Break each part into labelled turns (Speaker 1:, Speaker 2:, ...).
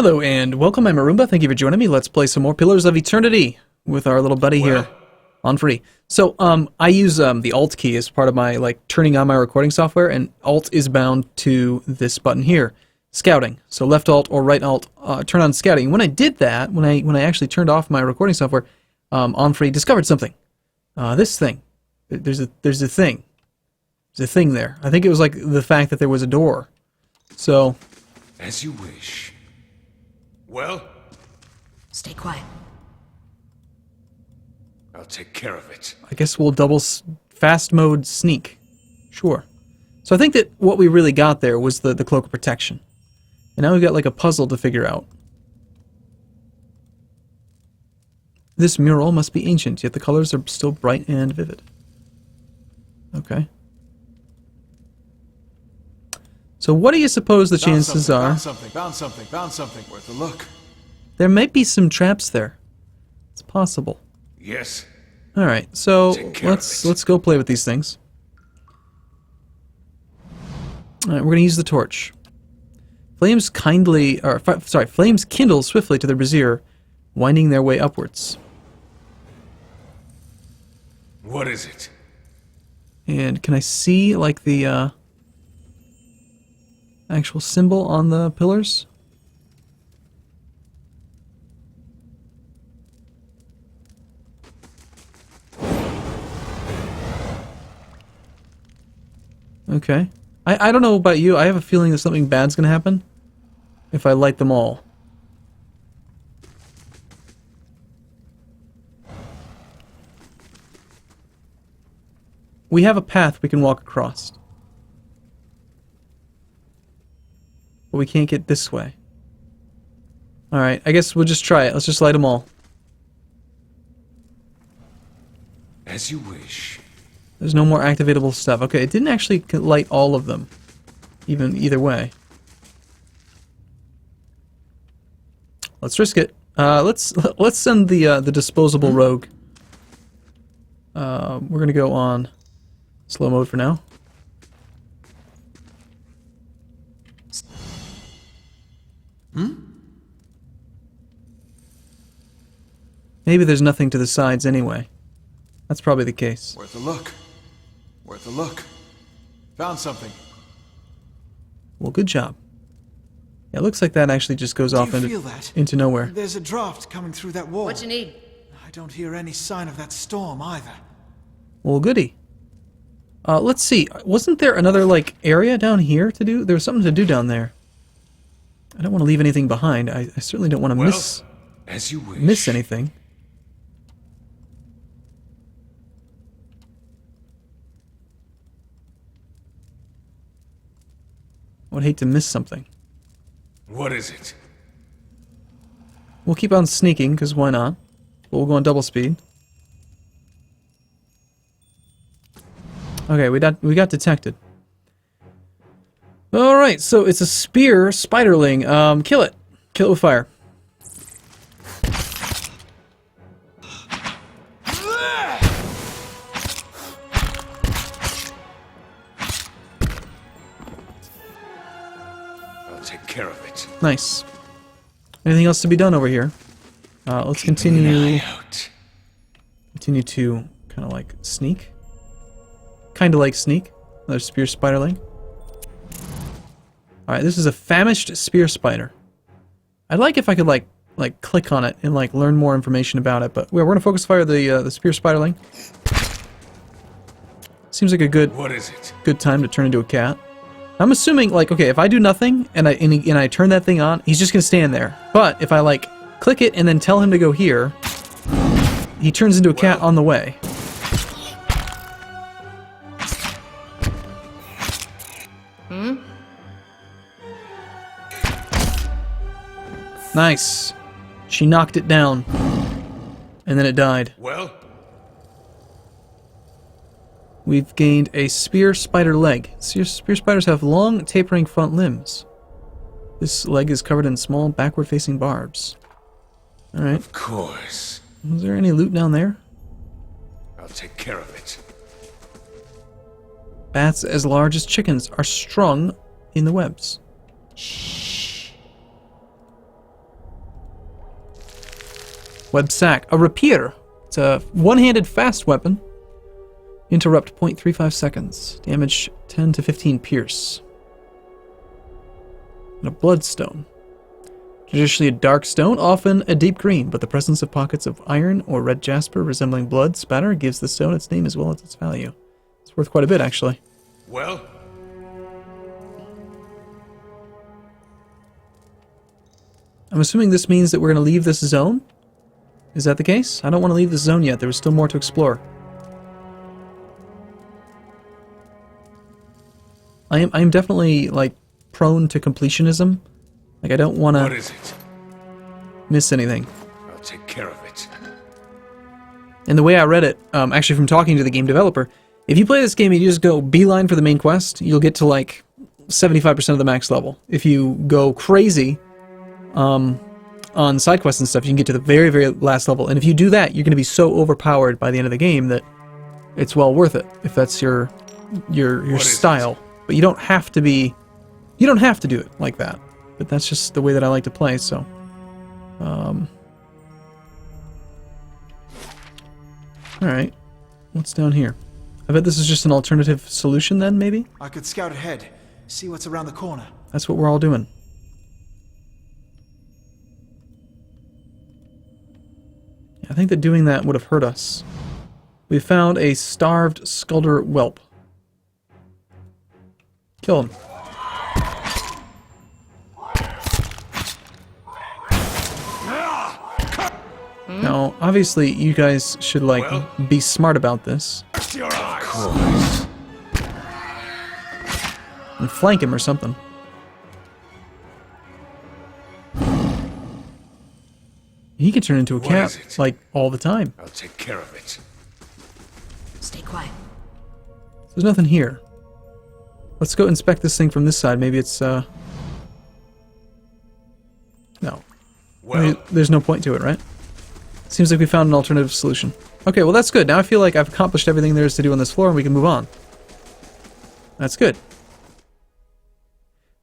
Speaker 1: Hello and welcome, I'm Arumba. Thank you for joining me. Let's play some more Pillars of Eternity with our little buddy here on free. So, I use the Alt key as part of my, turning on my recording software, and Alt is bound to this button here, Scouting. So left Alt or right Alt, turn on Scouting. When I did that, when I actually turned off my recording software, on free, discovered something. This thing. There's a thing. There's a thing there. I think it was like the fact that there was a door. So...
Speaker 2: As you wish. Well?
Speaker 3: Stay quiet.
Speaker 2: I'll take care of it.
Speaker 1: I guess we'll double fast mode sneak. Sure. So I think that what we really got there was the cloak of protection. And now we've got like a puzzle to figure out. This mural must be ancient, yet the colors are still bright and vivid. Okay. So what do you suppose the chances are?
Speaker 2: Found something. Worth a look.
Speaker 1: There might be some traps there. It's possible.
Speaker 2: Yes.
Speaker 1: All right, so let's go play with these things. All right, we're gonna use the torch. Flames flames kindle swiftly to the brazier, winding their way upwards.
Speaker 2: What is it?
Speaker 1: And can I see like the actual symbol on the pillars? Okay. I don't know about you, I have a feeling that something bad's gonna happen if I light them all. We have a path we can walk across. But we can't get this way. Alright, I guess we'll just try it. Let's just light them all.
Speaker 2: As you wish.
Speaker 1: There's no more activatable stuff. Okay, it didn't actually light all of them. Either way. Let's risk it. Let's send the disposable rogue. We're gonna go on slow mode for now. Maybe there's nothing to the sides anyway. That's probably the case.
Speaker 2: Worth a look. Worth a look. Found something.
Speaker 1: Well, good job. Yeah, it looks like that actually just goes off into nowhere.
Speaker 4: There's a draft coming through that wall.
Speaker 3: What you need?
Speaker 4: I don't hear any sign of that storm either.
Speaker 1: Well, goody. Let's see. Wasn't there another, area down here to do? There was something to do down there. I don't want to leave anything behind. I certainly don't want to
Speaker 2: as you wish.
Speaker 1: miss anything. I would hate to miss something.
Speaker 2: What is it?
Speaker 1: We'll keep on sneaking, because why not? But we'll go on double speed. Okay, we got detected. Alright, so it's a spear spiderling. Kill it. Kill it with fire.
Speaker 2: I'll take care of it.
Speaker 1: Nice. Anything else to be done over here? Let's continue to kind of like sneak. Kind of like sneak. Another spear spiderling. Alright, this is a famished spear spider. I'd like if I could like click on it and learn more information about it, but we're gonna focus fire the spear spiderling. Seems like a good time to turn into a cat. I'm assuming okay, if I do nothing and I turn that thing on, he's just gonna stand there. But if I click it and then tell him to go here, he turns into a cat on the way. Nice. She knocked it down. And then it died.
Speaker 2: Well?
Speaker 1: We've gained a spear spider leg. Spear spiders have long, tapering front limbs. This leg is covered in small, backward-facing barbs. Alright.
Speaker 2: Of course.
Speaker 1: Is there any loot down there?
Speaker 2: I'll take care of it.
Speaker 1: Bats as large as chickens are strung in the webs.
Speaker 3: Shh.
Speaker 1: Web sack. A rapier. It's a one-handed fast weapon. Interrupt 0.35 seconds. Damage 10 to 15 pierce. And a bloodstone. Traditionally a dark stone, often a deep green, but the presence of pockets of iron or red jasper resembling blood spatter gives the stone its name as well as its value. It's worth quite a bit, actually.
Speaker 2: Well?
Speaker 1: I'm assuming this means that we're going to leave this zone? Is that the case? I don't want to leave this zone yet. There was still more to explore. I am definitely, like, prone to completionism. Like, I don't want
Speaker 2: What
Speaker 1: to
Speaker 2: is it?
Speaker 1: miss anything.
Speaker 2: I'll take care of it.
Speaker 1: And the way I read it, actually from talking to the game developer, if you play this game and you just go beeline for the main quest, you'll get to, like, 75% of the max level. If you go crazy on side quests and stuff, you can get to the very, very last level. And if you do that, you're going to be so overpowered by the end of the game that it's well worth it, if that's your style. But you don't have to be... You don't have to do it like that. But that's just the way that I like to play, so... Alright. What's down here? I bet this is just an alternative solution then, maybe?
Speaker 4: I could scout ahead, see what's around the corner.
Speaker 1: That's what we're all doing. I think that doing that would have hurt us. We found a starved Skulder whelp. Kill him. Now, obviously, you guys should, like, be smart about this.
Speaker 2: Your eyes.
Speaker 1: And flank him or something. He can turn into a cat, like, all the time.
Speaker 2: I'll take care of it.
Speaker 3: Stay quiet.
Speaker 1: There's nothing here. Let's go inspect this thing from this side. Maybe it's, No.
Speaker 2: Well,
Speaker 1: There's no point to it, right? Seems like we found an alternative solution. Okay, well that's good. Now I feel like I've accomplished everything there is to do on this floor and we can move on. That's good.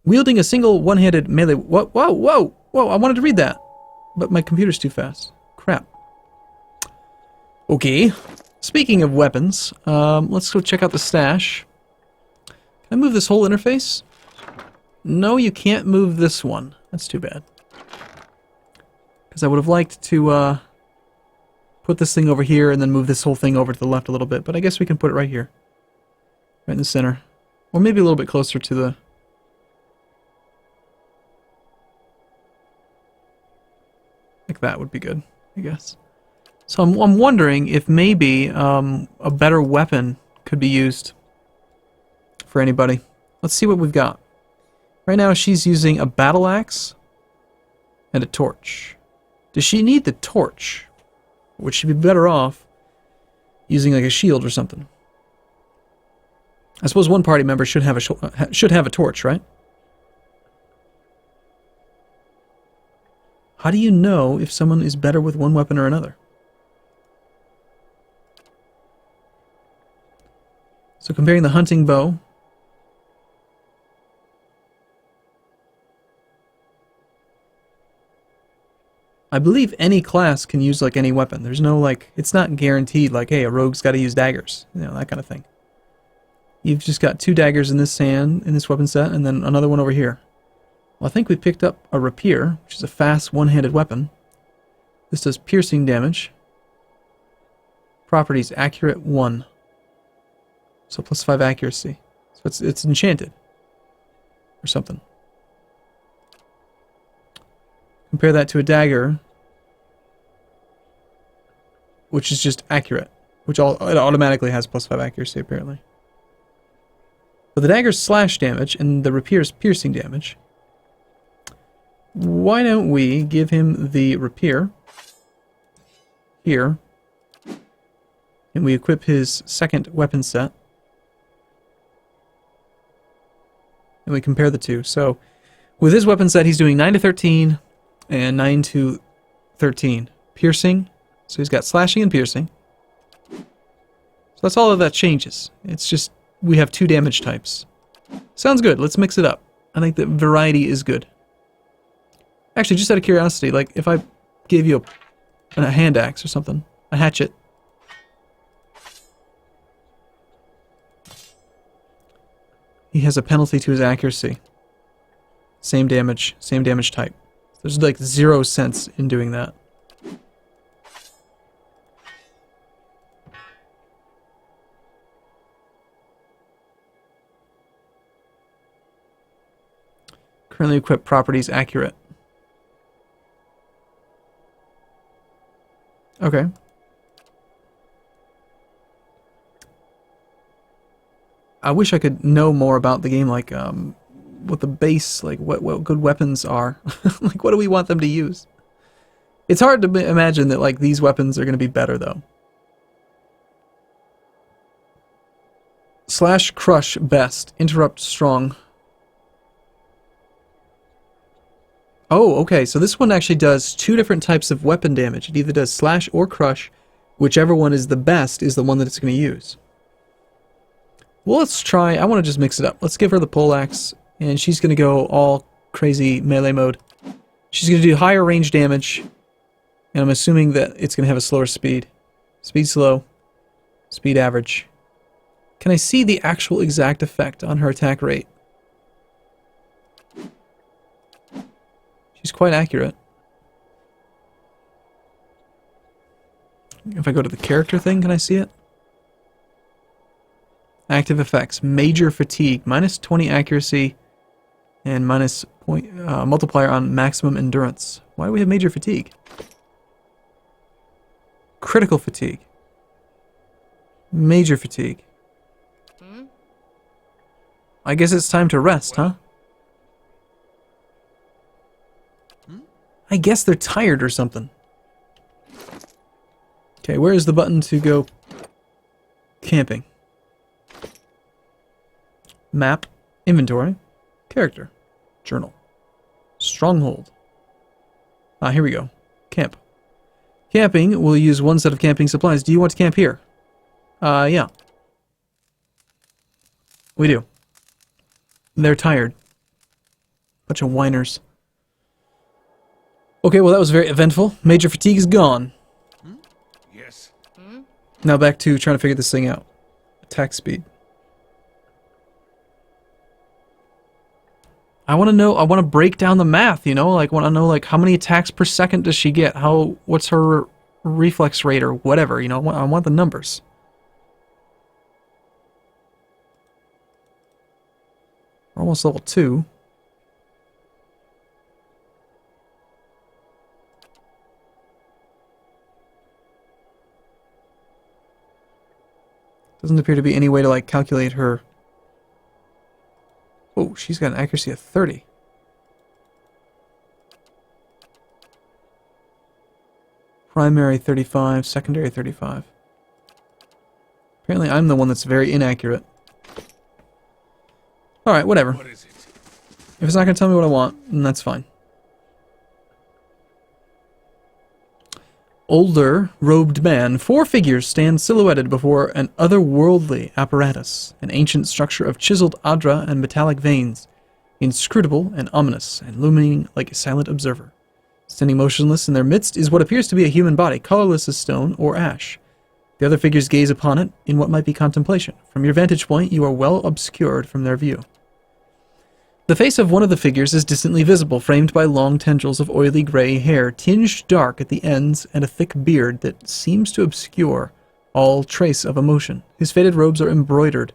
Speaker 1: Wielding a single one-handed melee... Whoa, whoa, whoa! Whoa, I wanted to read that. But my computer's too fast. Crap. Okay. Speaking of weapons, let's go check out the stash. Can I move this whole interface? No, you can't move this one. That's too bad. Because I would have liked to put this thing over here and then move this whole thing over to the left a little bit. But I guess we can put it right here. Right in the center. Or maybe a little bit closer to the... Like that would be good, I guess. So I'm wondering if maybe a better weapon could be used for anybody. Let's see what we've got. Right now she's using a battle axe and a torch. Does she need the torch? Would she be better off using like a shield or something? I suppose one party member should have a torch, right? How do you know if someone is better with one weapon or another? So comparing the hunting bow. I believe any class can use like any weapon. There's no like, it's not guaranteed like, hey, a rogue's got to use daggers. You know, that kind of thing. You've just got 2 daggers in this weapon set, and then another one over here. Well, I think we picked up a rapier, which is a fast one-handed weapon. This does piercing damage. Properties, accurate 1. So +5 accuracy. So it's enchanted. Or something. Compare that to a dagger, which is just accurate. Which it automatically has +5 accuracy, apparently. But the dagger's slash damage, and the rapier's piercing damage. Why don't we give him the rapier here, and we equip his second weapon set, and we compare the two. So with his weapon set, he's doing 9 to 13 and 9 to 13 piercing. So he's got slashing and piercing. So that's all of that changes. It's just we have 2 damage types. Sounds good. Let's mix it up. I think that variety is good. Actually, just out of curiosity, like, if I gave you a A hand axe or something. A hatchet. He has a penalty to his accuracy. Same damage type. There's like 0 sense in doing that. Currently equipped properties accurate. Okay. I wish I could know more about the game, like what the base, like what good weapons are. Like what do we want them to use? It's hard to imagine that like these weapons are going to be better though. Slash crush best. Interrupt strong. Oh, okay, so this one actually does 2 different types of weapon damage. It either does slash or crush. Whichever one is the best is the one that it's going to use. Well, let's try. I want to just mix it up. Let's give her the poleaxe, and she's going to go all crazy melee mode. She's going to do higher range damage, and I'm assuming that it's going to have a slower speed. Speed slow. Speed average. Can I see the actual exact effect on her attack rate? She's quite accurate. If I go to the character thing, can I see it? Active effects. Major fatigue. Minus 20 accuracy and minus multiplier on maximum endurance. Why do we have major fatigue? Critical fatigue. Major fatigue. I guess it's time to rest, huh? I guess they're tired or something. Okay, where is the button to go camping? Map, inventory, character, journal, stronghold. Ah, here we go. Camp. Camping, we'll use 1 set of camping supplies. Do you want to camp here? Yeah. We do. They're tired. Bunch of whiners. Okay, well that was very eventful. Major fatigue is gone.
Speaker 2: Yes.
Speaker 1: Now back to trying to figure this thing out. Attack speed. I want to know, I want to break down the math, you know? Like, want to know, like, how many attacks per second does she get? What's her reflex rate or whatever, you know? I want the numbers. We're almost level 2. Doesn't appear to be any way to, like, calculate her. Oh, she's got an accuracy of 30. Primary 35, secondary 35. Apparently I'm the one that's very inaccurate. Alright, whatever.
Speaker 2: What is it?
Speaker 1: If it's not going to tell me what I want, then that's fine. Older, robed man. 4 figures stand silhouetted before an otherworldly apparatus, an ancient structure of chiseled adra and metallic veins, inscrutable and ominous, and looming like a silent observer. Standing motionless in their midst is what appears to be a human body, colorless as stone or ash. The other figures gaze upon it in what might be contemplation. From your vantage point, you are well obscured from their view. The face of one of the figures is distantly visible, framed by long tendrils of oily gray hair, tinged dark at the ends, and a thick beard that seems to obscure all trace of emotion. His faded robes are embroidered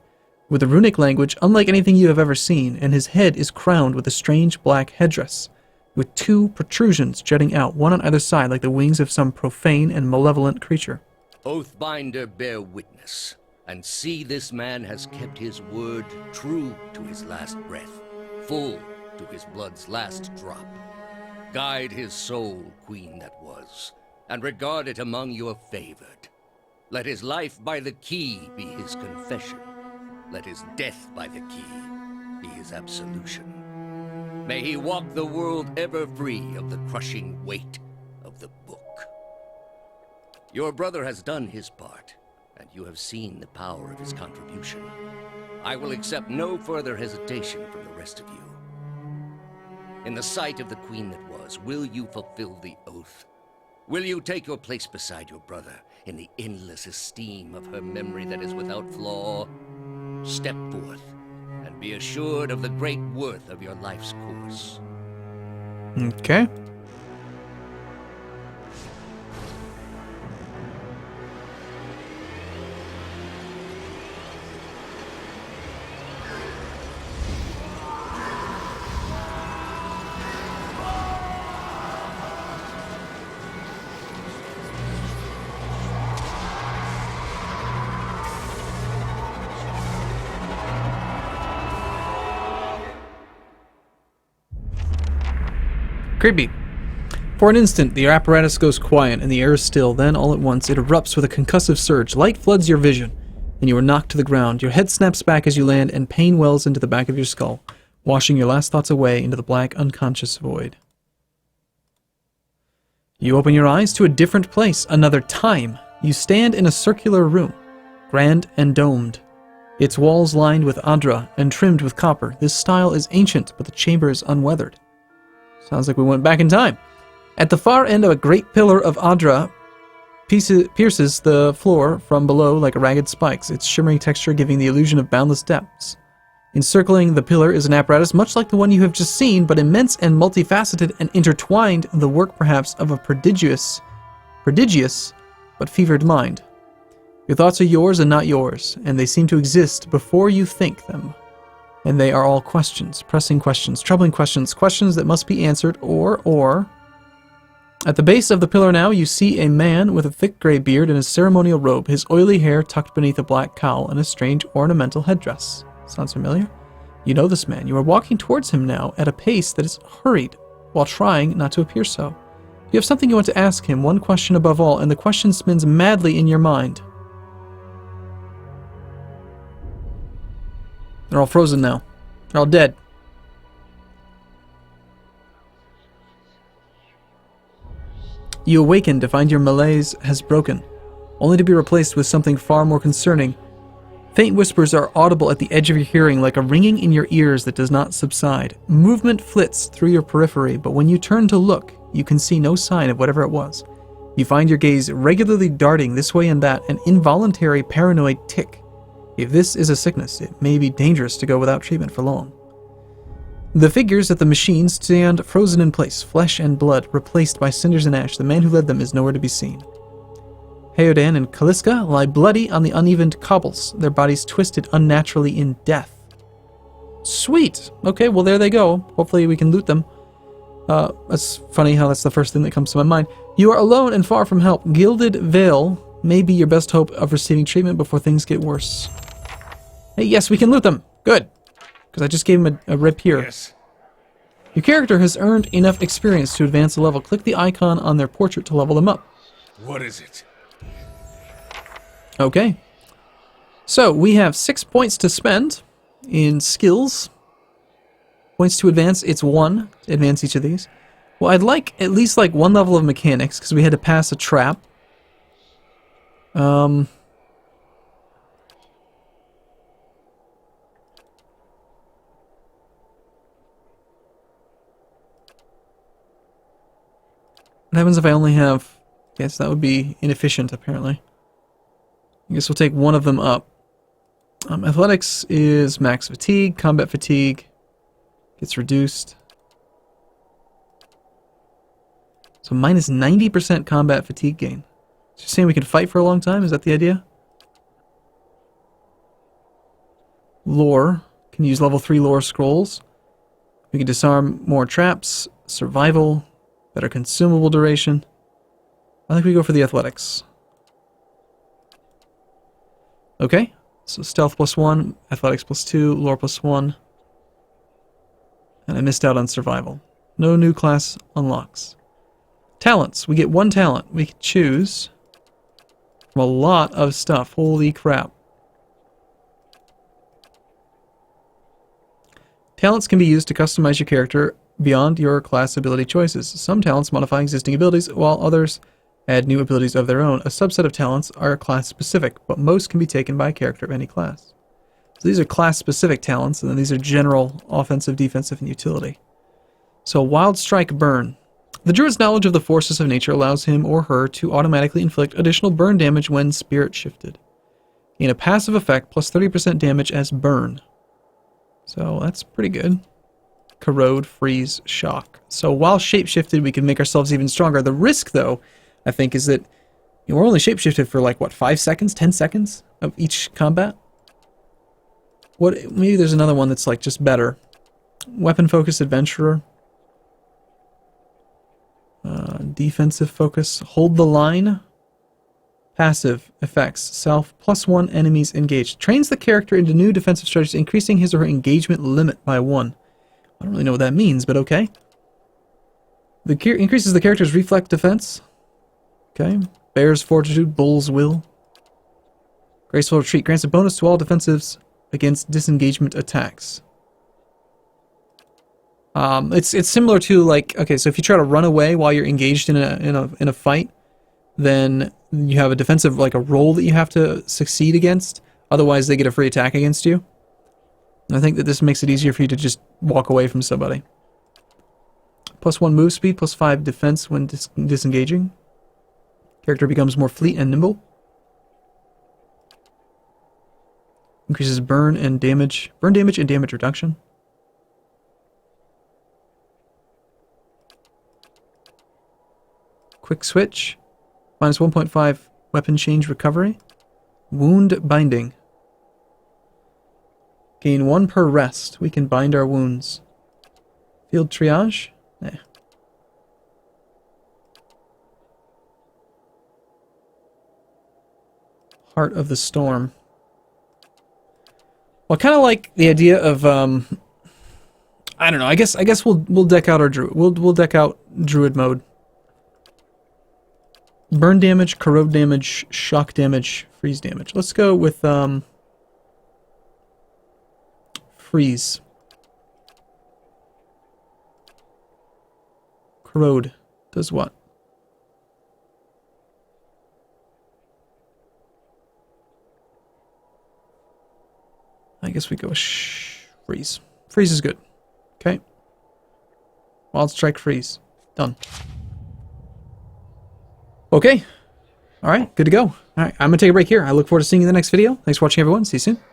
Speaker 1: with a runic language unlike anything you have ever seen, and his head is crowned with a strange black headdress, with 2 protrusions jutting out, one on either side like the wings of some profane and malevolent creature.
Speaker 5: Oathbinder, bear witness, and see this man has kept his word true to his last breath, full to his blood's last drop. Guide his soul, queen that was, and regard it among your favored. Let his life by the key be his confession. Let his death by the key be his absolution. May he walk the world ever free of the crushing weight of the book. Your brother has done his part, and you have seen the power of his contribution. I will accept no further hesitation from the rest of you. In the sight of the queen that was, will you fulfill the oath? Will you take your place beside your brother in the endless esteem of her memory that is without flaw? Step forth, and be assured of the great worth of your life's course.
Speaker 1: Okay. Creepy. For an instant, the apparatus goes quiet and the air is still. Then, all at once, it erupts with a concussive surge. Light floods your vision, and you are knocked to the ground. Your head snaps back as you land, and pain wells into the back of your skull, washing your last thoughts away into the black, unconscious void. You open your eyes to a different place, another time. You stand in a circular room, grand and domed. Its walls lined with adra and trimmed with copper. This style is ancient, but the chamber is unweathered. Sounds like we went back in time. At the far end of a great pillar of adra pierces the floor from below like ragged spikes, its shimmering texture giving the illusion of boundless depths. Encircling the pillar is an apparatus much like the one you have just seen, but immense and multifaceted and intertwined, the work perhaps of a prodigious but fevered mind. Your thoughts are yours and not yours, and they seem to exist before you think them. And they are all questions, pressing questions, troubling questions, questions that must be answered, or... At the base of the pillar now, you see a man with a thick gray beard and a ceremonial robe, his oily hair tucked beneath a black cowl and a strange ornamental headdress. Sounds familiar? You know this man. You are walking towards him now at a pace that is hurried, while trying not to appear so. You have something you want to ask him, one question above all, and the question spins madly in your mind. They're all frozen now. They're all dead. You awaken to find your malaise has broken, only to be replaced with something far more concerning. Faint whispers are audible at the edge of your hearing, like a ringing in your ears that does not subside. Movement flits through your periphery, but when you turn to look, you can see no sign of whatever it was. You find your gaze regularly darting this way and that, an involuntary paranoid tick. If this is a sickness, it may be dangerous to go without treatment for long. The figures at the machine stand frozen in place, flesh and blood, replaced by cinders and ash. The man who led them is nowhere to be seen. Heodan and Kaliska lie bloody on the uneven cobbles, their bodies twisted unnaturally in death. Sweet! Okay, well there they go. Hopefully we can loot them. That's funny how that's the first thing that comes to my mind. You are alone and far from help. Gilded Veil may be your best hope of receiving treatment before things get worse. Hey, yes, we can loot them. Good. Because I just gave him a rip here.
Speaker 2: Yes.
Speaker 1: Your character has earned enough experience to advance a level. Click the icon on their portrait to level them up.
Speaker 2: What is it?
Speaker 1: Okay. So, we have 6 points to spend in skills. Points to advance, it's 1 to advance each of these. Well, I'd like at least like 1 level of mechanics, because we had to pass a trap. What happens if I only have... Yes, that would be inefficient, apparently. I guess we'll take 1 of them up. Athletics is max fatigue. Combat fatigue gets reduced. So minus 90% combat fatigue gain. So you're saying we can fight for a long time? Is that the idea? Lore. Can use level 3 lore scrolls. We can disarm more traps. Survival. Better consumable duration. I think we go for the athletics. Okay. So stealth +1, athletics +2, lore +1. And I missed out on survival. No new class unlocks. Talents. We get 1 talent. We can choose from a lot of stuff. Holy crap. Talents can be used to customize your character beyond your class ability choices. Some talents modify existing abilities, while others add new abilities of their own. A subset of talents are class-specific, but most can be taken by a character of any class. So these are class-specific talents, and then these are general offensive, defensive, and utility. So Wild Strike Burn. The druid's knowledge of the forces of nature allows him or her to automatically inflict additional burn damage when spirit shifted. Gain a passive effect plus 30% damage as burn. So that's pretty good. Corrode, freeze, shock. So while shapeshifted, we can make ourselves even stronger. The risk, though, I think, is that we're only shapeshifted for like, what, 5 seconds, 10 seconds of each combat? Maybe there's another one that's like just better. Weapon focus, adventurer. Defensive focus, hold the line. Passive effects, self, +1 enemies engaged. Trains the character into new defensive strategies, increasing his or her engagement limit by 1. I don't really know what that means, but okay. Increases the character's reflex defense. Okay. Bear's fortitude, bull's will. Graceful retreat grants a bonus to all defensives against disengagement attacks. It's similar to like, okay, so if you try to run away while you're engaged in a fight, then you have a defensive, like a roll that you have to succeed against. Otherwise, they get a free attack against you. And I think that this makes it easier for you to just walk away from somebody. +1 move speed, +5 defense when disengaging. Character becomes more fleet and nimble. Increases burn and damage. Burn damage and damage reduction. Quick switch. -1.5 weapon change recovery. Wound binding. Gain 1 per rest. We can bind our wounds. Field triage? Nah. Heart of the Storm. Well, I kind of like the idea of I don't know. I guess we'll deck out our druid. We'll deck out druid mode. Burn damage, corrode damage, shock damage, freeze damage. Let's go with freeze. Corrode does what? I guess we go with freeze. Freeze is good. Okay. Wild strike, freeze. Done. Okay. All right, good to go. All right, I'm going to take a break here. I look forward to seeing you in the next video. Thanks for watching, everyone. See you soon.